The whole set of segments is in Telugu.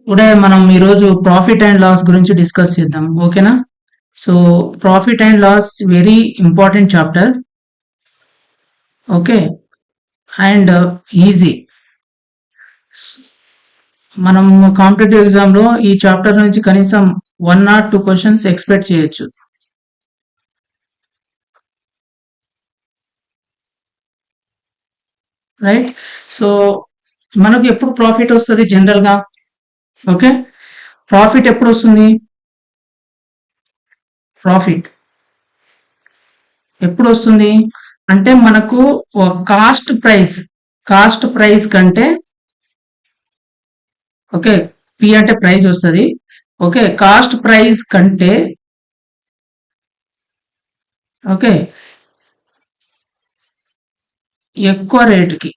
టుడే మనం ఈరోజు ప్రాఫిట్ అండ్ లాస్ గురించి డిస్కస్ చేద్దాం. ఓకేనా? So profit and loss very important chapter. Okay, and easy. మనం కాంపిటేటివ్ ఎగ్జామ్ లో ఈ చాప్టర్ నుంచి కనీసం 1 or 2 క్వశ్చన్స్ ఎక్స్పెక్ట్ చేయొచ్చు. రైట్? సో మనకు ఎప్పుడు ప్రాఫిట్ వస్తుంది జనరల్ గా? ఓకే, ప్రాఫిట్ ఎప్పుడు వస్తుంది? ప్రాఫిట్ ఎప్పుడు వస్తుంది అంటే మనకు కాస్ట్ ప్రైస్ కంటే, ఓకే, పి అంటే ప్రైస్ వస్తుంది. ఓకే, కాస్ట్ ప్రైస్ కంటే, ఓకే, ఎక్కువ రేటుకి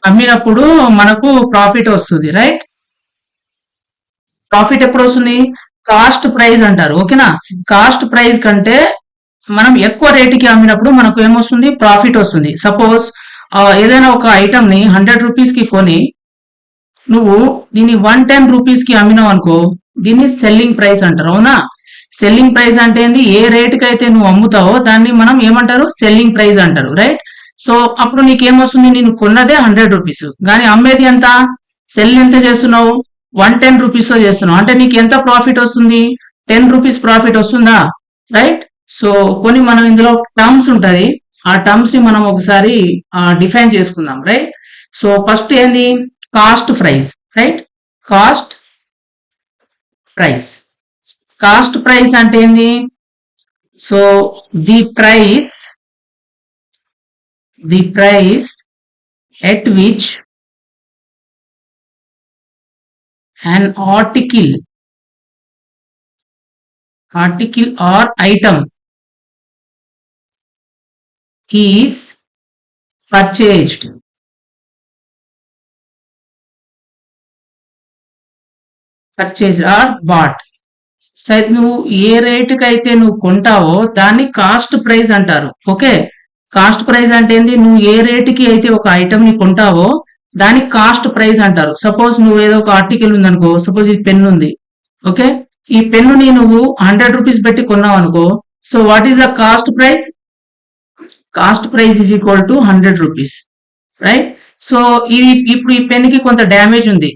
అమ్మినప్పుడు మనకు ప్రాఫిట్ వస్తుంది. రైట్? ప్రాఫిట్ ఎప్పుడు వస్తుంది? కాస్ట్ ప్రైస్ అంటారు. ఓకేనా? కాస్ట్ ప్రైస్ కంటే మనం ఎక్కువ రేటుకి అమ్మినప్పుడు మనకు ఏమొస్తుంది? ప్రాఫిట్ వస్తుంది. సపోజ్ ఏదైనా ఒక ఐటమ్ ని 100 రూపీస్ కి కొని నువ్వు దీన్ని 110 రూపీస్ కి అమ్మినావు అనుకో, దీన్ని సెల్లింగ్ ప్రైస్ అంటారు. అవునా? సెల్లింగ్ ప్రైస్ అంటే ఏంది? ఏ రేటుకి అయితే నువ్వు అమ్ముతావో దాన్ని మనం ఏమంటారు? సెల్లింగ్ ప్రైస్ అంటారు. రైట్? సో అప్పుడు నీకేమొస్తుంది? నేను కొన్నదే 100 రూపీస్, కానీ అమ్మేది ఎంత? సెల్ ఎంత చేస్తున్నావు? 110 రూపీస్ లో చేస్తున్నావు. అంటే నీకు ఎంత ప్రాఫిట్ వస్తుంది? 10 రూపీస్ ప్రాఫిట్ వస్తుందా? రైట్? సో కొన్ని మనం ఇందులో టర్మ్స్ ఉంటది, ఆ టర్మ్స్ ని మనం ఒకసారి డిఫైన్ చేసుకుందాం. రైట్? సో ఫస్ట్ ఏంది? Cost price. Right? Cost price. Cost price అంటే ఏంది? So the price at which an article or item is purchased or bought. సరే, నువ్వు ఏ రేటుకి అయితే నువ్వు కొంటావో దాన్ని కాస్ట్ ప్రైస్ అంటారు. ఓకే, కాస్ట్ ప్రైస్ అంటే ఏంది? నువ్వు ఏ రేటుకి అయితే ఒక ఐటమ్ ని కొంటావో దానికి కాస్ట్ ప్రైస్ అంటారు. సపోజ్ నువ్వు ఏదో ఒక ఆర్టికల్ ఉందనుకో, సపోజ్ ఈ పెన్ ఉంది. ఓకే, ఈ పెన్నుని నువ్వు 100 రూపీస్ పెట్టి కొన్నావు అనుకో, so what is the cost price? Cost price is equal to 100 rupees. Right? So ఇది ఇప్పుడు ఈ పెన్ కి కొంత డ్యామేజ్ ఉంది.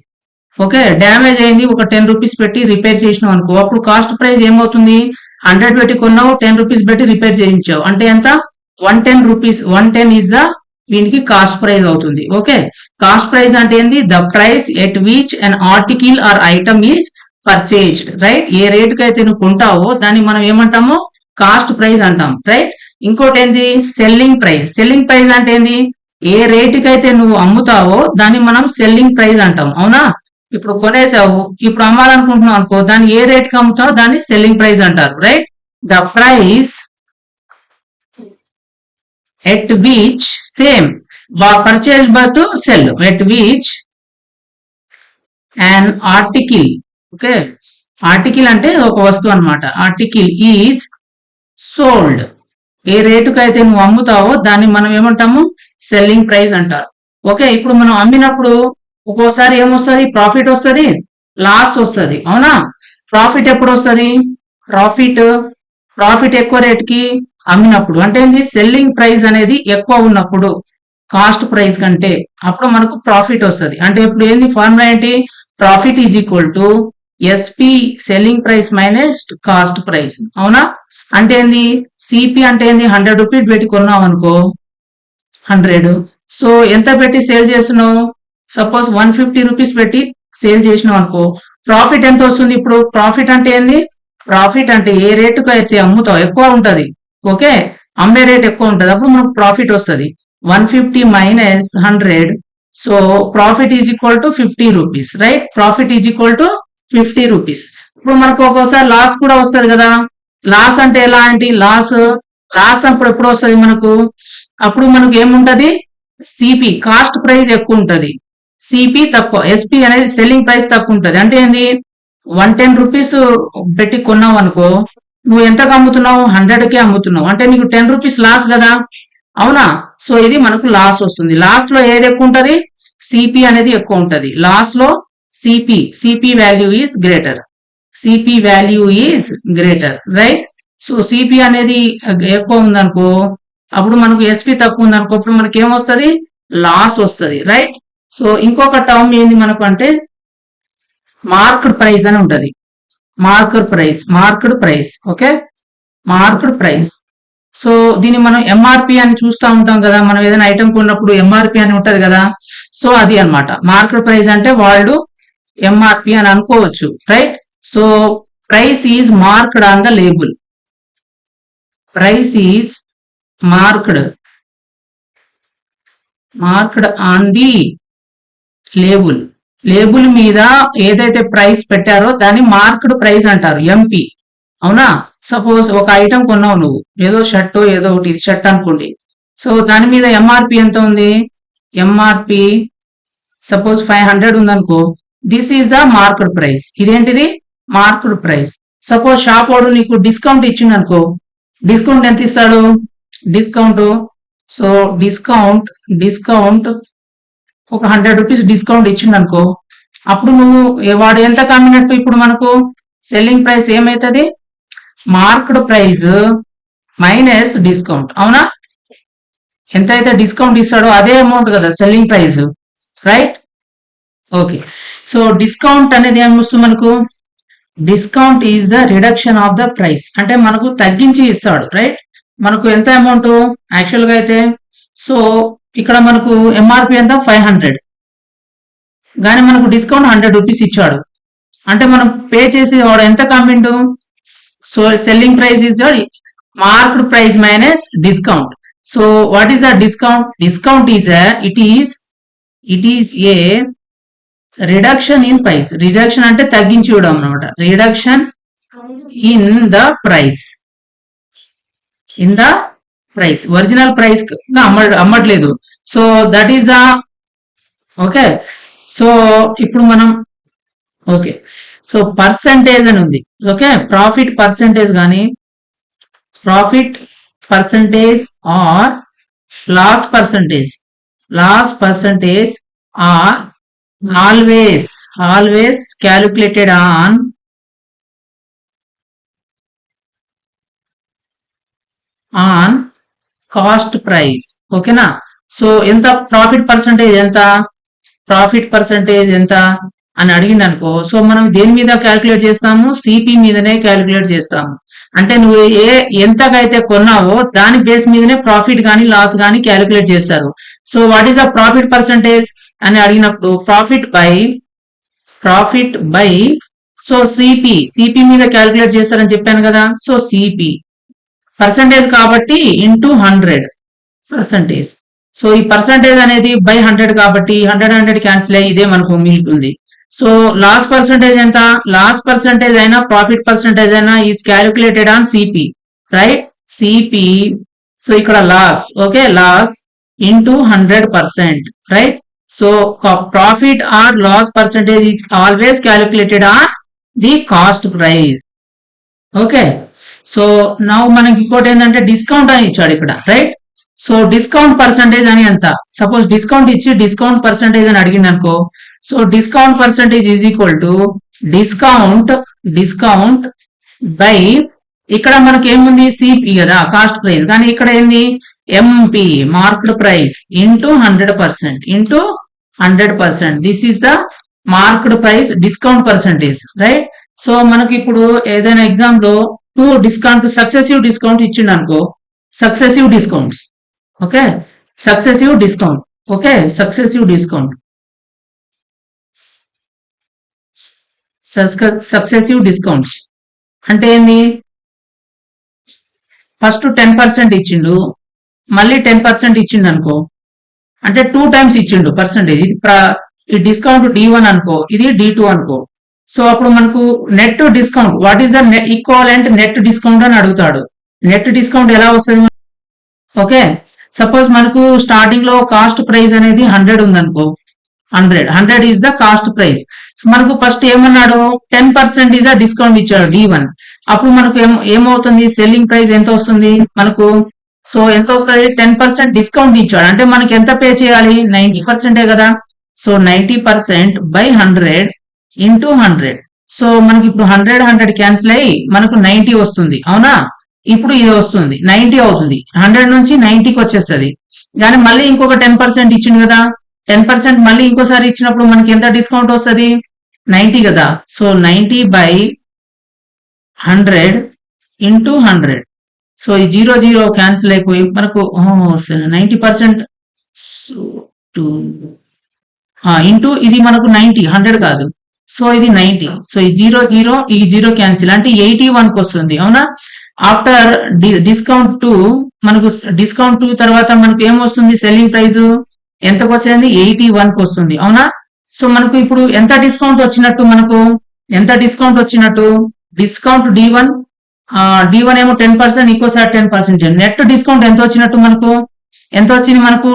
ఓకే, డ్యామేజ్ అయింది, ఒక 10 రూపీస్ పెట్టి రిపేర్ చేసినావు అనుకో, అప్పుడు కాస్ట్ ప్రైస్ ఏమవుతుంది? 100 పెట్టి కొన్నావు, 10 రూపీస్ పెట్టి రిపేర్ చేయించావు, అంటే ఎంత? 110 రూపీస్. 110 ఈజ్ ద దీనికి కాస్ట్ ప్రైస్ అవుతుంది. ఓకే, కాస్ట్ ప్రైస్ అంటే ఏంది? The price at which an article or item is purchased. Right? ఏ రేటుకి అయితే నువ్వు కొంటావో దాన్ని మనం ఏమంటాము? కాస్ట్ ప్రైస్ అంటాం. రైట్? ఇంకోటి ఏంది? Selling price. సెల్లింగ్ ప్రైస్ అంటే ఏంది? ఏ రేటుకి అయితే నువ్వు అమ్ముతావో దాన్ని మనం సెల్లింగ్ ప్రైస్ అంటాం. అవునా? ఇప్పుడు కొనేసావు, ఇప్పుడు అమ్మాలనుకుంటున్నావు అనుకో, దాన్ని ఏ రేట్కి అమ్ముతావో దాన్ని సెల్లింగ్ ప్రైస్ అంటారు. Right? The price at which, same purchase but cell, at which and article, okay, article అంటే ఒక వస్తువు అనమాట, ఆర్టికల్ ఈజ్ సోల్డ్. ఏ రేటుకి అయితే నువ్వు అమ్ముతావో దాన్ని మనం ఏమంటాము? సెల్లింగ్ ప్రైస్ అంటారు. ఓకే, ఇప్పుడు మనం అమ్మినప్పుడు ఒక్కోసారి ఏమొస్తుంది? ప్రాఫిట్ వస్తుంది, లాస్ వస్తుంది. అవునా? ప్రాఫిట్ ఎప్పుడు వస్తుంది? ప్రాఫిట్ ప్రాఫిట్ ఎక్కువ రేటుకి అమ్మినప్పుడు, అంటే ఏంది? సెల్లింగ్ ప్రైస్ అనేది ఎక్కువ ఉన్నప్పుడు కాస్ట్ ప్రైస్ కంటే, అప్పుడు మనకు ప్రాఫిట్ వస్తుంది. అంటే ఇప్పుడు ఏంది? ఫార్ములా ఏంటి? Profit is equal to SP selling price minus cost price. అవునా? అంటే ఏంది? సిపి అంటే ఏంది? 100 రూపీస్ పెట్టి కొన్నావు అనుకో, 100. సో ఎంత పెట్టి సేల్ చేస్తున్నావు? సపోజ్ 150 రూపీస్ పెట్టి సేల్ చేసినావు అనుకో, ప్రాఫిట్ ఎంత వస్తుంది? ఇప్పుడు ప్రాఫిట్ అంటే ఏంది? ప్రాఫిట్ అంటే ఏ రేటుకు అయితే అమ్ముతావు ఎక్కువ ఉంటది. ఓకే, అమ్మే రేట్ ఎక్కువ ఉంటది, అప్పుడు మనకు ప్రాఫిట్ వస్తుంది. 150 minus 100, so profit is equal to 50 rupees. Right? Profit is equal to 50 rupees. ఇప్పుడు మనకు ఒక్కోసారి లాస్ కూడా వస్తుంది కదా. లాస్ అంటే ఎలాంటి లాస్? లాస్ అప్పుడు ఎప్పుడు వస్తుంది మనకు? అప్పుడు మనకు ఏముంటది? సిపి కాస్ట్ ప్రైస్ ఎక్కువ ఉంటది, సిపి తక్కువ, ఎస్పి అనేది సెల్లింగ్ ప్రైస్ తక్కువ ఉంటది. అంటే ఏంది? 110 రూపీస్ పెట్టి కొన్నావు అనుకో, నువ్వు ఎంతకు అమ్ముతున్నావు? 100కే అమ్ముతున్నావు అంటే నీకు 10 రూపీస్ లాస్ కదా, అవునా? సో ఇది మనకు లాస్ వస్తుంది. లాస్ లో ఏది ఎక్కువ ఉంటది? సిపి అనేది ఎక్కువ ఉంటది. లాస్ లో CP value is greater. CP value is greater, right? So CP అనేది ఎక్కువ ఉందనుకో, అప్పుడు మనకు ఎస్పి తక్కువ ఉందనుకో, అప్పుడు మనకి ఏమొస్తుంది? లాస్ వస్తుంది, రైట్? సో ఇంకొక టర్మ్ ఏంది మనకు అంటే మార్క్డ్ ప్రైస్ అని ఉంటది. Marked price, okay, marked price. So దీన్ని మనం ఎంఆర్పి అని చూస్తూ ఉంటాం కదా, మనం ఏదైనా ఐటమ్ కొన్నప్పుడు ఎంఆర్పి అని ఉంటది కదా. సో అది అన్నమాట మార్కెట్ ప్రైస్ అంటే వాళ్ళు ఎంఆర్పి అని అనుకోవచ్చు, right? So price is marked on the label. Price is marked on the label. Label మీద ఏదైతే ప్రైస్ పెట్టారో దాన్ని మార్క్డ్ ప్రైస్ అంటారు, ఎంపీ, అవునా? సపోజ్ ఒక ఐటమ్ కొన్నావు నువ్వు, ఏదో షర్ట్ ఏదో ఒకటి, ఇది షర్ట్ అనుకోండి. సో దాని మీద ఎంఆర్పి ఎంత ఉంది? ఎంఆర్పి సపోజ్ 500 ఉందనుకో, this is the market price. ఇదేంటిది? Market price. సపోజ్ షాప్ వాడు నీకు డిస్కౌంట్ ఇచ్చింది అనుకో, డిస్కౌంట్ ఎంత ఇస్తాడు? డిస్కౌంట్, సో డిస్కౌంట్ ఒక 100 రూపీస్ డిస్కౌంట్ ఇచ్చింది అనుకో, అప్పుడు నువ్వు వాడు ఎంత కమ్మినట్టు? ఇప్పుడు మనకు సెల్లింగ్ ప్రైస్ ఏమైతుంది? మార్క్డ్ ప్రైస్ మైనస్ డిస్కౌంట్, అవునా? ఎంతైతే డిస్కౌంట్ ఇస్తాడో అదే అమౌంట్ కదా selling price, right? Okay, so discount అనేది ఏమొస్తుంది మనకు? Discount is the reduction of the price, అంటే మనకు తగ్గించి ఇస్తాడు, రైట్? మనకు ఎంత అమౌంట్ యాక్చువల్ గా అయితే? సో ఇక్కడ మనకు ఎంఆర్పి ఎంత? 500, కానీ మనకు డిస్కౌంట్ 100 రూపీస్ ఇచ్చాడు, అంటే మనం పే చేసి వాడు ఎంత కమ్మిండు? So selling price is marked price minus discount. So what is the discount? Discount is it is a reduction in price. Reduction అంటే తగ్గించి ఇవ్వడం అనమాట. Reduction in the price, original price అమ్మట్లేదు. So that is the, okay. So ఇప్పుడు మనం, ఓకే, సో పర్సంటేజ్ అని ఉంది, ఓకే. ప్రాఫిట్ పర్సంటేజ్ కానీ profit percentage or loss percentage or always calculated on cost price, ఓకేనా? సో ఎంత ప్రాఫిట్ పర్సంటేజ్ ఎంత అని అడిగింది అనుకో, సో మనం దేని మీద క్యాలిక్యులేట్ చేస్తాము? సిపి మీదనే క్యాలిక్యులేట్ చేస్తాము. అంటే నువ్వు ఎంతకైతే కొన్నావో దాని బేస్ మీదనే ప్రాఫిట్ కానీ లాస్ కానీ క్యాలిక్యులేట్ చేస్తారు. So what is the profit percentage అని అడిగినప్పుడు ప్రాఫిట్ బై సో సిపి మీద క్యాలిక్యులేట్ చేస్తారని చెప్పాను కదా. సో సిపి పర్సంటేజ్ కాబట్టి ఇంటూ 100%. సో ఈ పర్సంటేజ్ అనేది బై 100 కాబట్టి 100 క్యాన్సిల్ అయ్యి ఇదే మనకు మిగులుతుంది. సో లాస్ పర్సంటేజ్ ఎంత? లాస్ పర్సంటేజ్ అయినా ప్రాఫిట్ పర్సంటేజ్ అయినా is calculated on CP, right? CP, so ఇక్కడ loss, okay, loss into 100%, right? So profit or loss percentage is always calculated on the cost price, okay. So now మనకి ఇంకోటి ఏంటంటే డిస్కౌంట్ అని ఇచ్చాడు ఇక్కడ, రైట్? సో డిస్కౌంట్ పర్సంటేజ్ అని ఎంత? సపోజ్ డిస్కౌంట్ ఇచ్చి డిస్కౌంట్ పర్సంటేజ్ అని అడిగింది అనుకో, so discount percentage is equal to discount by, ఇక్కడ మనకి ఏముంది? సిపి కదా, కాస్ట్ ప్రైస్, కానీ ఇక్కడ ఏంది? MP, marked price into 100%. This is the marked price discount percentage, right? So మనకి ఇప్పుడు ఏదైనా ఎగ్జామ్ లో సక్సెసివ్ డిస్కౌంట్ ఇచ్చిండు అనుకో, successive discounts, okay, successive discounts అంటే ఏంది? ఫస్ట్ 10% ఇచ్చిండు, మళ్ళీ 10% ఇచ్చిండు అనుకో, అంటే 2 టైమ్స్ ఇచ్చిండు పర్సంటేజ్. ఈ డిస్కౌంట్ D1 అనుకో, ఇది D2 అనుకో. సో అప్పుడు మనకు net discount, what is the equivalent net discount అని అడుగుతాడు. నెట్ డిస్కౌంట్ ఎలా వస్తుంది? ఓకే, సపోజ్ మనకు స్టార్టింగ్ లో కాస్ట్ ప్రైస్ అనేది 100 ఉందనుకో, 100 ఈజ్ ద కాస్ట్ ప్రైస్. మనకు ఫస్ట్ ఏమన్నాడు 10% ఈజ్ ద డిస్కౌంట్ ఇచ్చాడు D1. అప్పుడు మనకు ఏమవుతుంది సెల్లింగ్ ప్రైస్ ఎంత వస్తుంది మనకు? సో ఎంత వస్తుంది? 10% డిస్కౌంట్ ఇచ్చాడు అంటే మనకి ఎంత పే చేయాలి? 90% కదా. So 90% by 100 into 100. సో మనకి ఇప్పుడు 100 క్యాన్సిల్ అయ్యి మనకు 90 వస్తుంది అవునా. ఇప్పుడు ఇది వస్తుంది 90 అవుతుంది. 100 నుంచి 90కి వచ్చేస్తుంది. కానీ మళ్ళీ ఇంకొక 10% ఇచ్చింది కదా. 10% మళ్ళీ ఇంకోసారి ఇచ్చినప్పుడు మనకి ఎంత డిస్కౌంట్ వస్తుంది? 90 కదా. So 90 by 100 into 100. సో ఈ 0 క్యాన్సిల్ అయిపోయి మనకు 90% ఇంటూ ఇది మనకు 90 100 కాదు. సో ఇది 90. సో ఈ 0 క్యాన్సిల్ అంటే 81కి వస్తుంది అవునా. ఆఫ్టర్ డిస్కౌంట్ 2 మనకు డిస్కౌంట్ 2 తర్వాత మనకు ఏమొస్తుంది? సెల్లింగ్ ప్రైస్ ఎంతకు వచ్చింది? 81కి వస్తుంది అవునా. సో మనకు ఇప్పుడు ఎంత డిస్కౌంట్ వచ్చినట్టు? మనకు ఎంత డిస్కౌంట్ వచ్చినట్టు? డిస్కౌంట్ D1 ఏమో 10%, ఇంకోసారి 10%. నెట్ డిస్కౌంట్ ఎంత వచ్చినట్టు మనకు? ఎంత వచ్చింది మనకు?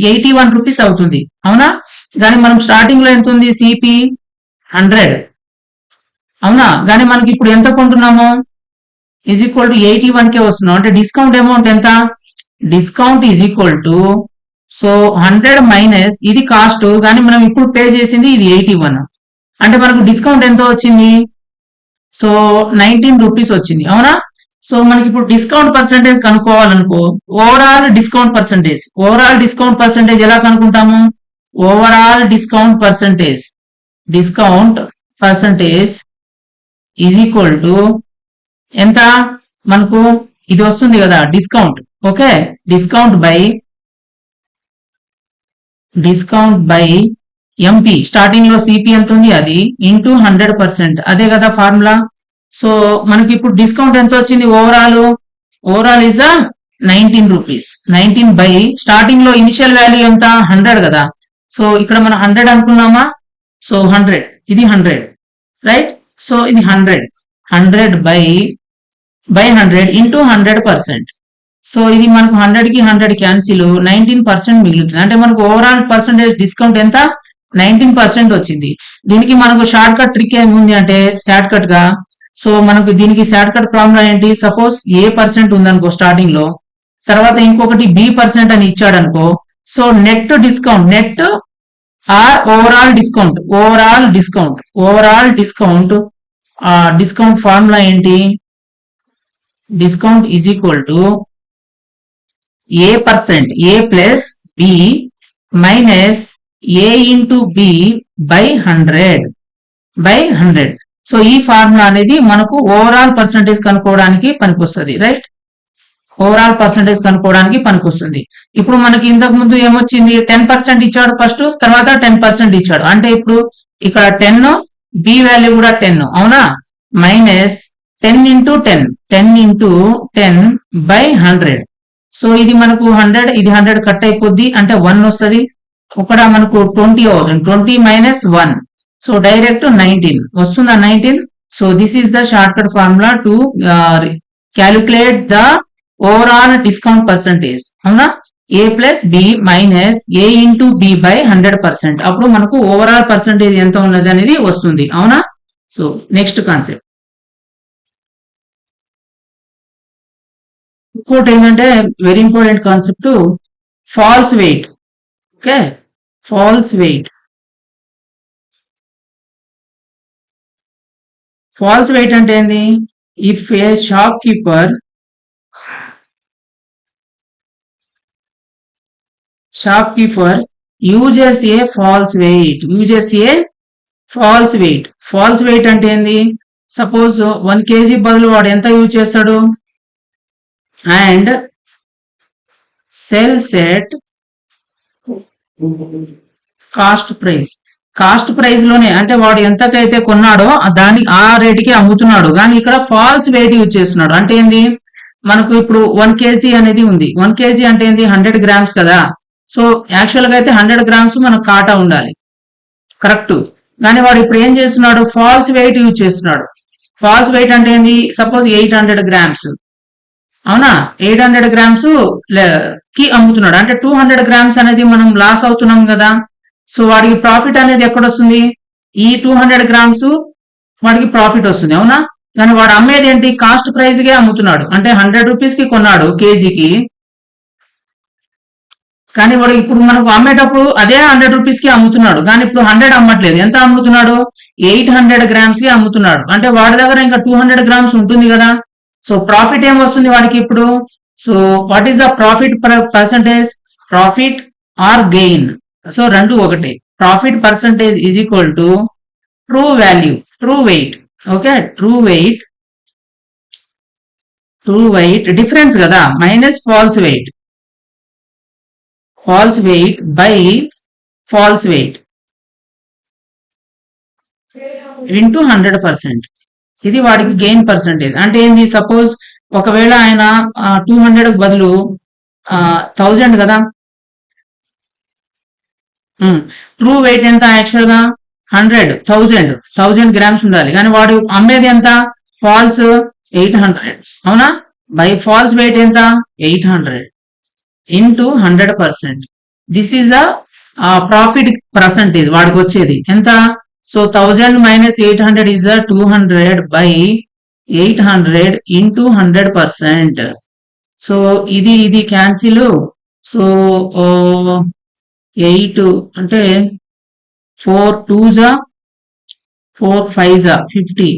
81 రూపీస్ అవుతుంది అవునా. కానీ మనం స్టార్టింగ్ లో ఎంత ఉంది? CP 100 అవునా. కానీ మనకి ఇప్పుడు ఎంత కొంటున్నాము? ఈజ్ ఈక్వల్ టు 81కే వస్తున్నాం. అంటే డిస్కౌంట్ అమౌంట్ ఎంత? Discount is equal to so 100 minus ఇది కాస్ట్, కానీ మనం ఇప్పుడు పే చేసింది ఇది 81. అంటే మనకు డిస్కౌంట్ ఎంత వచ్చింది? సో 19 రూపీస్ వచ్చింది అవునా. సో మనకి ఇప్పుడు డిస్కౌంట్ పర్సంటేజ్ కనుక్కోవాలనుకో, ఓవరాల్ డిస్కౌంట్ పర్సంటేజ్ ఎలా కనుక్కుంటాము? Overall discount percentage is equal to ఎంత మనకు? ఇది వస్తుంది కదా discount. Okay, discount by MP. Starting లో సిపి ఎంత ఉంది అది ఇంటూ 100%. అదే కదా ఫార్ములా. సో మనకి ఇప్పుడు డిస్కౌంట్ ఎంత వచ్చింది? Overall is the 19 rupees. 19 by starting లో ఇనిషియల్ వాల్యూ ఎంత? 100 కదా. సో ఇక్కడ మనం 100 అనుకున్నామా. సో 100 ఇది 100 రైట్. సో ఇది 100 బై 100 ఇంటూ 100%. సో ఇది మనకు 100కి 100 క్యాన్సిల్ 19% మిగులుతుంది. అంటే మనకు ఓవరాల్ పర్సంటేజ్ డిస్కౌంట్ ఎంత? 19% వచ్చింది. దీనికి మనకు షార్ట్ కట్ ట్రిక్ ఏముంది అంటే షార్ట్ కట్ గా, సో మనకు దీనికి షార్ట్ కట్ ఫార్ములా ఏంటి? సపోజ్ A% ఉందనుకో స్టార్టింగ్ లో, తర్వాత ఇంకొకటి B% అని ఇచ్చాడు అనుకో. So net discount or overall discount formula ఏంటి? Discount is equal to A plus B minus A into B by 100. So ఈ ఫార్ములా అనేది మనకు ఓవరాల్ పర్సంటేజ్ కనుక్కోవడానికి పనికొస్తుంది రైట్. ఓవరాల్ పర్సంటేజ్ కనుక్కోవడానికి పనికొస్తుంది. ఇప్పుడు మనకి ఇంతకు ముందు ఏమొచ్చింది? 10% ఇచ్చాడు ఫస్ట్, తర్వాత 10% ఇచ్చాడు. అంటే ఇప్పుడు ఇక్కడ 10, B వాల్యూ కూడా 10 అవునా. Minus 10 into 10 by 100. సో ఇది మనకు 100, ఇది 100 కట్ అయిపోద్ది అంటే 1 వస్తుంది. ఇక్కడ మనకు 20 అవుతుంది. 20 మైనస్ 1, సో డైరెక్ట్ 19 వస్తుందా 19. So this is the short cut formula to calculate the overall discount percentage అవునా. A plus B minus A into B by 100%. అప్పుడు మనకు ఓవరాల్ పర్సంటేజ్ ఎంత ఉన్నది అనేది వస్తుంది అవునా. సో నెక్స్ట్ కాన్సెప్ట్ ఇంకోటి ఏంటంటే very important concept false weight. Okay, false weight అంటే ఏంది? If a shopkeeper uses a false weight. False weight అంటే ఏంది? సపోజ్ 1 kg బదులు వాడు ఎంత యూజ్ చేస్తాడు? And cells at cost price లోనే, అంటే వాడు ఎంతకైతే కొన్నాడో ఆ రేటుకి అమ్ముతున్నాడు. కానీ ఇక్కడ ఫాల్స్ వెయిట్ యూజ్ చేస్తున్నాడు. అంటే ఏంది? మనకు ఇప్పుడు 1 kg అనేది ఉంది. 1 kg అంటే ఏంది? 100 గ్రామ్స్ కదా. సో యాక్చువల్ గా అయితే 100 గ్రామ్స్ మనకు కాటా ఉండాలి కరెక్ట్. కానీ వాడు ఇప్పుడు ఏం చేస్తున్నాడు? ఫాల్స్ వెయిట్ యూజ్ చేస్తున్నాడు. ఫాల్స్ వెయిట్ అంటే ఏంది? సపోజ్ 800 గ్రామ్స్ అవునా. 800 గ్రామ్స్ కి అమ్ముతున్నాడు. అంటే 200 గ్రామ్స్ అనేది మనం లాస్ అవుతున్నాం కదా. సో వాడికి ప్రాఫిట్ అనేది ఎక్కడ వస్తుంది? ఈ 200 గ్రామ్స్ వాడికి ప్రాఫిట్ వస్తుంది, అవునా? కానీ వాడు అమ్మేది ఏంటి? కాస్ట్ ప్రైస్ గా అమ్ముతున్నాడు, అంటే 100 రూపీస్ కి కొన్నాడు కేజీకి. కానీ వాడు ఇప్పుడు మనకు అమ్మేటప్పుడు అదే 100 రూపీస్ కి అమ్ముతున్నాడు, కానీ ఇప్పుడు 100 అమ్మట్లేదు. ఎంత అమ్ముతున్నాడు? 800 గ్రామ్స్ కి అమ్ముతున్నాడు. అంటే వాడి దగ్గర ఇంకా 200 గ్రామ్స్ ఉంటుంది కదా. సో ప్రాఫిట్ ఏం వస్తుంది వాడికి ఇప్పుడు? So what is the profit percentage? Profit or gain? So రెండు ఒకటే. Profit percentage is equal to true value, true weight. Okay, true weight difference కదా, minus false weight. False weight by false weight into 100%. ఇది వాడికి గెయిన్ పర్సంటేజ్. అంటే ఏంది? సపోజ్ ఒకవేళ ఆయన 200 బదులు 1000 కదా. ట్రూ వెయిట్ ఎంత యాక్చువల్ గా? 1000 గ్రామ్స్ ఉండాలి, కానీ వాడు అమ్మేది ఎంత? ఫాల్స్ 800, అవునా? బై ఫాల్స్ వెయిట్ ఎంత? 800 into 100%. This is a profit percentage వాడికి వచ్చేది ఎంత? So 1000 minus 800 is 200 by 800 into 100%. So ఇది క్యాన్సిల్. సో 8 అంటే 4 2s 4 5s 50.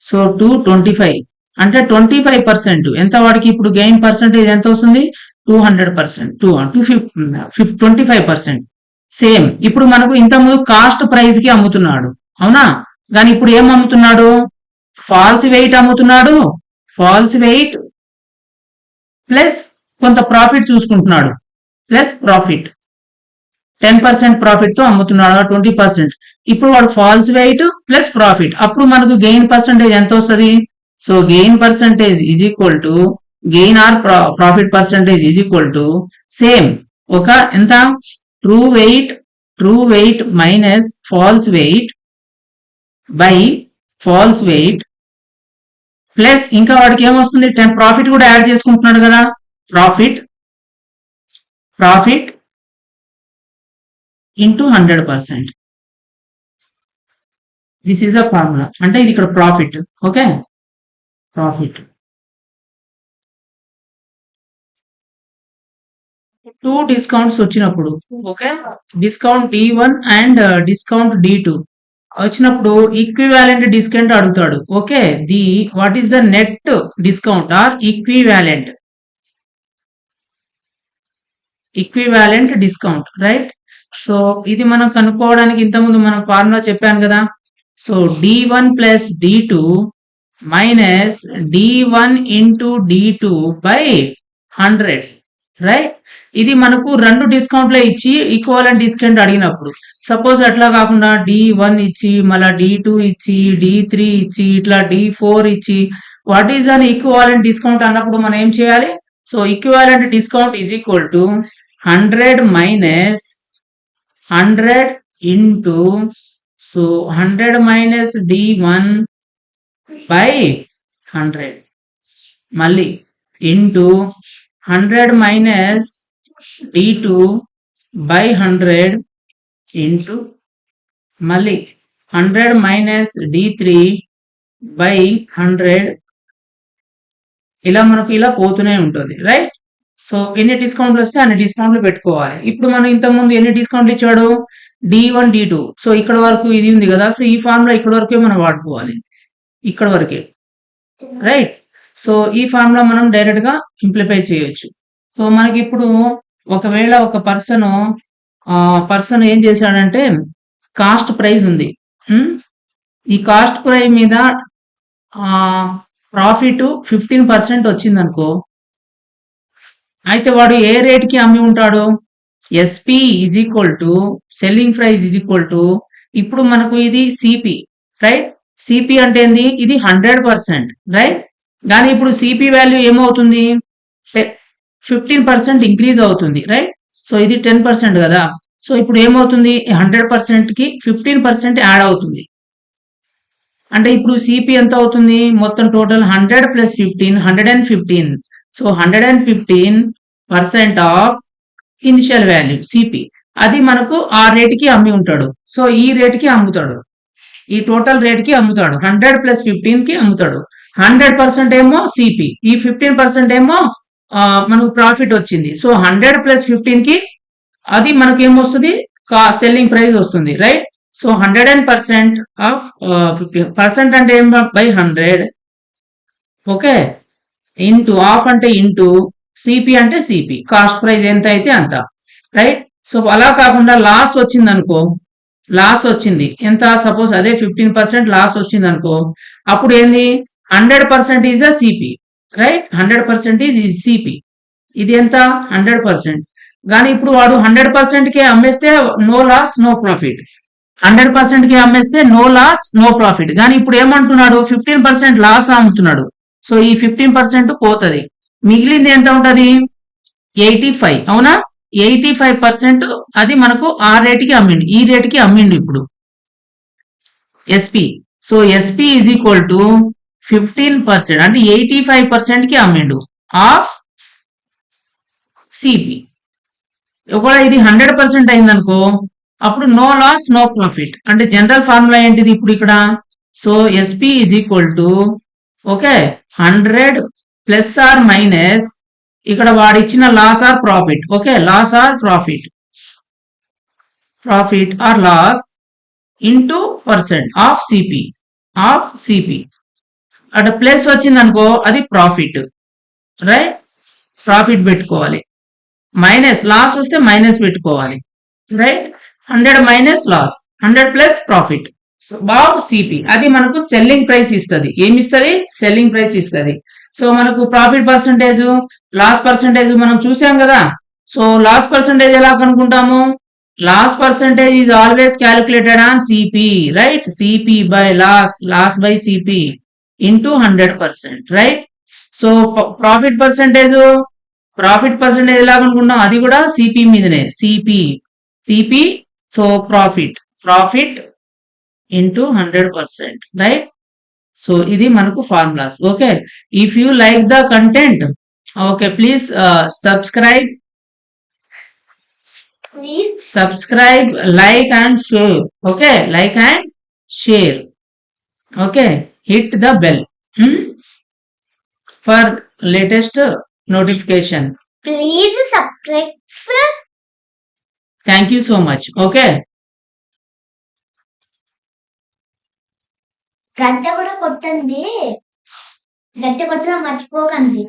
సో 225 అంటే 25%. ఎంత వాడికి ఇప్పుడు గెయిన్ పర్సంటేజ్ ఎంత వస్తుంది? 200%, 25%. సేమ్ ఇప్పుడు మనకు ఇంతకుముందు కాస్ట్ ప్రైస్ కి అమ్ముతున్నాడు, అవునా? కానీ ఇప్పుడు ఏం అమ్ముతున్నాడు? ఫాల్స్ వెయిట్ అమ్ముతున్నాడు. ఫాల్స్ వెయిట్ ప్లస్ కొంత ప్రాఫిట్ చూసుకుంటున్నాడు, ప్లస్ ప్రాఫిట్ 10% ప్రాఫిట్ తో అమ్ముతున్నాడు, 20%. ఇప్పుడు వాడు ఫాల్స్ వెయిట్ ప్లస్ ప్రాఫిట్, అప్పుడు మనకు గెయిన్ పర్సంటేజ్ ఎంత వస్తుంది? So gain percentage is equal to gain or profit percentage is equal to same ఒక ఎంత? True weight minus false weight by false weight plus ఇంకా వాడికి ఏమొస్తుంది? 10 ప్రాఫిట్ కూడా యాడ్ చేసుకుంటున్నాడు కదా. Profit into 100%. This is a formula. అంటే ఇది ఇక్కడ ప్రాఫిట్. Okay, profit. 2 డిస్కౌంట్స్ వచ్చినప్పుడు, okay, discount D1 and discount D2 వచ్చినప్పుడు ఈక్వివాలెంట్ డిస్కౌంట్ అడుగుతాడు. Okay, what is the net discount are equivalent discount, right? So ఇది మనం కనుక్కోవడానికి ఇంతకుముందు మనం ఫార్ములా చెప్పాను కదా. So D1 plus D2 minus D1 into D2 by 100, right? ఇది మనకు రెండు డిస్కౌంట్లే ఇచ్చి ఈక్వలెంట్ డిస్కౌంట్ అడిగినప్పుడు. సపోజ్ అట్లా కాకుండా D1 ఇచ్చి మళ్ళీ D2 ఇచ్చి D3 ఇచ్చి ఇట్లా D4 ఇచ్చి what is an equivalent discount అన్నప్పుడు మనం ఏం చేయాలి? So equivalent discount is equal to 100 minus 100 into so 100 minus D1 by 100 మళ్ళీ into 100 minus D2 by 100 into మళ్ళీ 100 మైనస్ D3 బై 100. ఇలా మనకు ఇలా పోతూనే ఉంటుంది, రైట్? సో ఎన్ని డిస్కౌంట్లు వస్తే అన్ని డిస్కౌంట్లు పెట్టుకోవాలి. ఇప్పుడు మనం ఇంతకుముందు ఎన్ని డిస్కౌంట్లు ఇచ్చాడు? D1 D2. సో ఇక్కడ వరకు ఇది ఉంది కదా. సో ఈ ఫార్ములా ఇక్కడ వరకే మనం వాడుకోవాలి, ఇక్కడ వరకే, రైట్? సో ఈ ఫార్ములా మనం డైరెక్ట్ గా ఇంప్లిఫై చేయొచ్చు. సో మనకి ఇప్పుడు ఒకవేళ ఒక పర్సన్ ఏం చేశాడంటే కాస్ట్ ప్రైస్ ఉంది. ఈ కాస్ట్ ప్రైస్ మీద ప్రాఫిట్ 15% వచ్చింది అనుకో. అయితే వాడు ఏ రేట్ కి అమ్మి ఉంటాడు? SP is equal to selling price is equal to ఇప్పుడు మనకు ఇది సిపి, రైట్? సిపి అంటే ఏంది? ఇది 100%, రైట్? కానీ ఇప్పుడు సిపి వాల్యూ ఏమవుతుంది? 15% ఇంక్రీజ్ అవుతుంది, రైట్? సో ఇది 10% కదా. సో ఇప్పుడు ఏమవుతుంది? 100% కి 15% యాడ్ అవుతుంది. అంటే ఇప్పుడు సిపి ఎంత అవుతుంది? మొత్తం total 100 plus 15 115. So 115% of initial value CP. అది మనకు ఆ రేటుకి అమ్మి ఉంటాడు. సో ఈ రేటుకి అమ్ముతాడు, ఈ టోటల్ రేట్కి అమ్ముతాడు. 100 ప్లస్ 15 కి అమ్ముతాడు. 100% ఏమో సిపి, ఈ 15% ఏమో మనకు ప్రాఫిట్ వచ్చింది. సో 100 ప్లస్ 15 కి అది మనకి ఏమొస్తుంది, సెల్లింగ్ ప్రైస్ వస్తుంది, రైట్. సో 100% ఆఫ్ 50% అంటే ఏం, బై 100, ఓకే, ఇంటూ ఆఫ్ అంటే ఇంటూ సిపి అంటే సిపి, కాస్ట్ ప్రైస్ ఎంత అయితే అంత, రైట్. సో అలా కాకుండా లాస్ వచ్చింది అనుకో, లాస్ వచ్చింది ఎంత, సపోజ్ అదే 15% లాస్ వచ్చింది అనుకో, అప్పుడు ఏంది, 100% is a CP, right. 100% is CP, ఇది ఎంత, 100%. కానీ ఇప్పుడు వాడు 100% కి అమ్మేస్తే నో లాస్ నో ప్రాఫిట్, 100% కి అమ్మేస్తే నో లాస్ నో ప్రాఫిట్. కానీ ఇప్పుడు ఏమంటున్నాడు, 15% లాస్ అమ్ముతున్నాడు. సో ఈ 15% పోతుంది, మిగిలింది ఎంత ఉంటది, 85, అవునా. 85% అది మనకు ఆ రేటుకి అమ్మిండు, ఈ రేటుకి అమ్మిండు ఇప్పుడు SP. So SP is equal to 15%, అంటే 85% కి అమ్మిండు ఆఫ్ సిపి. ఒకవేళ ఇది 100% అయిందనుకో, అప్పుడు నో లాస్ నో ప్రాఫిట్. అంటే జనరల్ ఫార్ములా ఏంటిది ఇప్పుడు ఇక్కడ, so SP is equal to, okay, 100 plus or minus ఇక్కడ వాడిచ్చిన loss or profit, okay, loss or profit, profit or loss into percent of CP, of CP. అటు ప్లస్ వచ్చింది అనుకో అది ప్రాఫిట్, రైట్, ప్రాఫిట్ పెట్టుకోవాలి. మైనస్ లాస్ వస్తే మైనస్ పెట్టుకోవాలి, right. 100 minus loss, 100 plus profit of CP, అది మనకు సెల్లింగ్ ప్రైస్ ఇస్తుంది. ఏమి ఇస్తుంది, సెల్లింగ్ ప్రైస్ ఇస్తుంది. సో మనకు ప్రాఫిట్ పర్సంటేజ్, లాస్ పర్సంటేజ్ మనం చూసాం కదా. సో లాస్ పర్సంటేజ్ ఎలా కనుక్కుంటాము, loss percentage is always calculated on CP, right. CP by loss, loss by CP into 100%, right. So profit percentage, profit percentage ఎలా కనుక్కుంటాం, అది కూడా సిపి మీదనే, CP, CP. So profit, profit into 100%, right. So ఇది మనకు formulas, okay. If you like the content, okay, please subscribe, like and share, okay, like and share, okay, hit the bell for latest notification. Please subscribe. Thank you so much, okay. గంట కూడా కొట్టండి, గంట కొట్టడం మర్చిపోకండి.